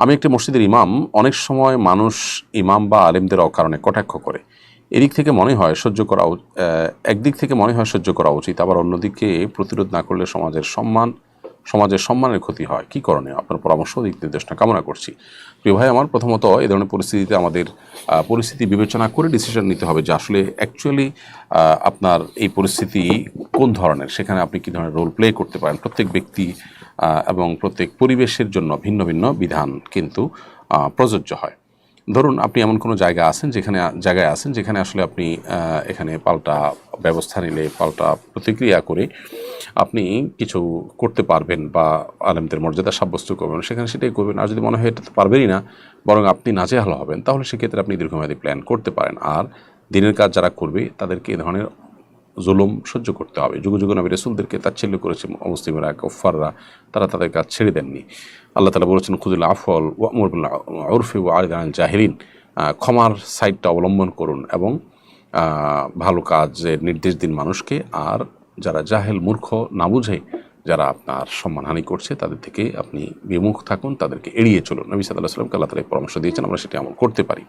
আমি একটি মসজিদের ইমাম। অনেক সময় মানুষ ইমাম বা আলেমদের অকারণে কটাক্ষ করে। এদিক থেকে মনে হয় সহ্য করা একদিক থেকে মনে হয় সহ্য করা উচিত, আবার অন্যদিকে প্রতিরোধ না করলে সমাজের সম্মানের ক্ষতি হয়। কি করণীয়? আপনার পরামর্শ দিক নির্দেশনা কামনা করছি। প্রিয় ভাই আমার, প্রথমত এই ধরনের পরিস্থিতিতে আমাদের পরিস্থিতি বিবেচনা করে ডিসিশন নিতে হবে যে আসলে অ্যাকচুয়ালি আপনার এই পরিস্থিতি কোন ধরনের, সেখানে আপনি কী ধরনের রোল প্লে করতে পারেন। প্রত্যেক ব্যক্তি এবং প্রত্যেক পরিবেশের জন্য ভিন্ন ভিন্ন বিধান কিন্তু প্রযোজ্য হয়। ধরুন আপনি এমন কোনো জায়গায় আছেন যেখানে আসলে আপনি এখানে পাল্টা ব্যবস্থা নিলে, পাল্টা প্রতিক্রিয়া করে আপনি কিছু করতে পারবেন বা আলেমদের মর্যাদা সাব্যস্ত করবেন, সেখানে সেটাই করবেন। আর যদি মনে হয় এটা তো পারবেনই না, বরং আপনি নাজেহাল হবেন, তাহলে সেক্ষেত্রে আপনি দীর্ঘমেয়াদী প্ল্যান করতে পারেন। আর দিনের কাজ যারা করবে তাদেরকে এ ধরনের জুলুম সহ্য করতে হবে। যুগ যুগ নবী রাসূলদেরকে তাচ্ছিল্য করেছে মুসলিমরা, কুফাররা, তারা তাদের কাজ ছেড়ে দেননি। আল্লাহ তাআলা বলেছেন খুযুল আফওয়া ওয়া'মুর বিল উরফি ওয়া'রিদ আনিল জাহিলিন। ক্ষমার সাইডটা অবলম্বন করুন এবং ভালো কাজের নির্দেশ দিন মানুষকে। আর যারা জাহেল, মূর্খ, না বুঝে যারা আপনার সম্মানহানি করছে তাদের থেকে আপনি বিমুখ থাকুন, তাদেরকে এড়িয়ে চলুন। নবী সাল্লাল্লাহু আলাইহি ওয়াসাল্লামকে আল্লাহ তাআলা এই পরামর্শ দিয়েছেন, আমরা সেটি আমল করতে পারি।